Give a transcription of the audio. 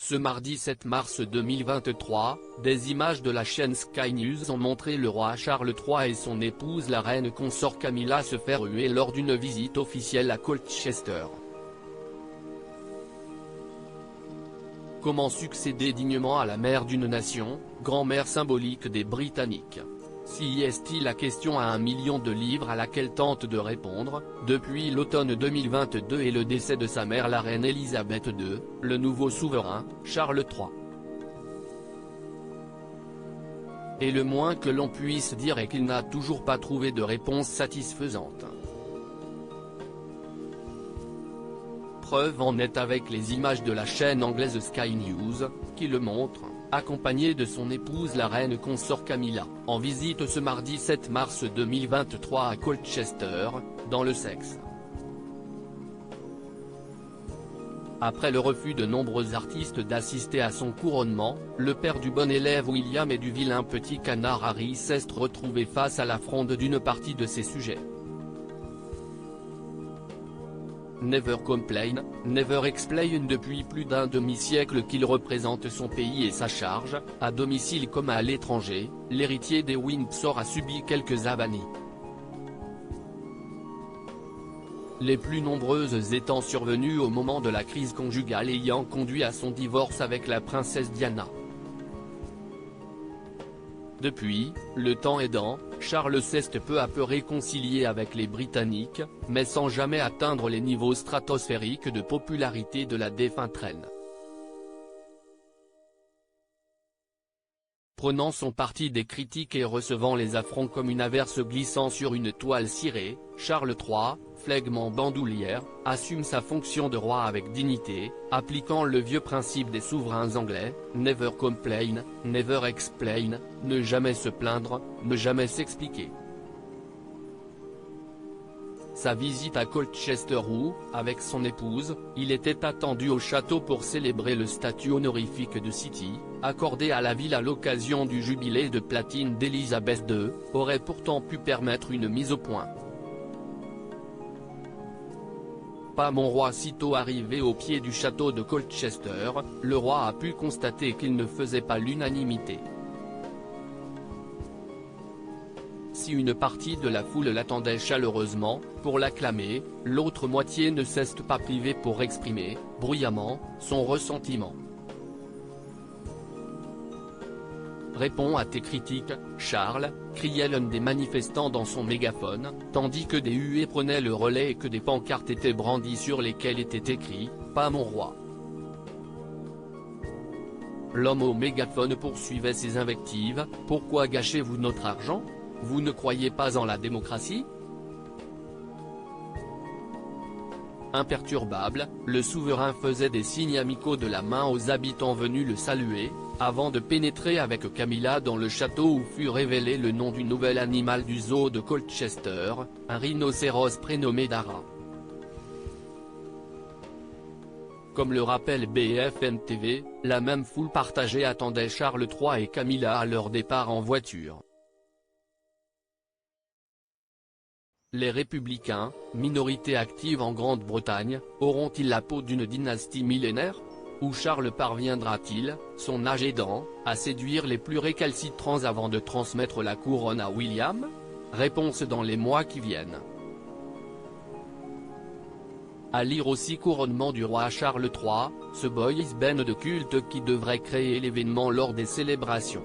Ce mardi 7 mars 2023, des images de la chaîne Sky News ont montré le roi Charles III et son épouse la reine consort Camilla se faire huer lors d'une visite officielle à Colchester. Comment succéder dignement à la mère d'une nation, grand-mère symbolique des Britanniques? Si est-il la question à 1 million de livres à laquelle tente de répondre, depuis l'automne 2022 et le décès de sa mère la reine Elisabeth II, le nouveau souverain, Charles III. Et le moins que l'on puisse dire est qu'il n'a toujours pas trouvé de réponse satisfaisante. Preuve en est avec les images de la chaîne anglaise Sky News, qui le montrent, accompagné de son épouse la reine consort Camilla, en visite ce mardi 7 mars 2023 à Colchester, dans le Sussex. Après le refus de nombreux artistes d'assister à son couronnement, le père du bon élève William et du vilain petit canard Harry s'est retrouvé face à la fronde d'une partie de ses sujets. Never complain, never explain. Depuis plus d'un demi-siècle qu'il représente son pays et sa charge, à domicile comme à l'étranger, l'héritier des Windsor a subi quelques avanies. Les plus nombreuses étant survenues au moment de la crise conjugale ayant conduit à son divorce avec la princesse Diana. Depuis, le temps aidant, Charles s'est peu à peu réconcilié avec les Britanniques, mais sans jamais atteindre les niveaux stratosphériques de popularité de la défunte reine. Prenant son parti des critiques et recevant les affronts comme une averse glissant sur une toile cirée, Charles III, flegmant bandoulière, assume sa fonction de roi avec dignité, appliquant le vieux principe des souverains anglais, never complain, never explain, ne jamais se plaindre, ne jamais s'expliquer. Sa visite à Colchester où, avec son épouse, il était attendu au château pour célébrer le statut honorifique de City, accordé à la ville à l'occasion du jubilé de platine d'Elisabeth II, aurait pourtant pu permettre une mise au point. Pas mon roi. Sitôt arrivé au pied du château de Colchester, le roi a pu constater qu'il ne faisait pas l'unanimité. Si une partie de la foule l'attendait chaleureusement, pour l'acclamer, l'autre moitié ne s'est pas privée pour exprimer, bruyamment, son ressentiment. Réponds à tes critiques, Charles, criait l'un des manifestants dans son mégaphone, tandis que des huées prenaient le relais et que des pancartes étaient brandies sur lesquelles était écrit « Pas mon roi ». L'homme au mégaphone poursuivait ses invectives, « Pourquoi gâchez-vous notre argent ? Vous ne croyez pas en la démocratie ?» Imperturbable, le souverain faisait des signes amicaux de la main aux habitants venus le saluer, avant de pénétrer avec Camilla dans le château où fut révélé le nom du nouvel animal du zoo de Colchester, un rhinocéros prénommé Dara. Comme le rappelle BFM TV, la même foule partagée attendait Charles III et Camilla à leur départ en voiture. Les Républicains, minorité active en Grande-Bretagne, auront-ils la peau d'une dynastie millénaire? Ou Charles parviendra-t-il, son âge aidant, à séduire les plus récalcitrants avant de transmettre la couronne à William? Réponse dans les mois qui viennent. À lire aussi couronnement du roi Charles III, ce boys band de culte qui devrait créer l'événement lors des célébrations.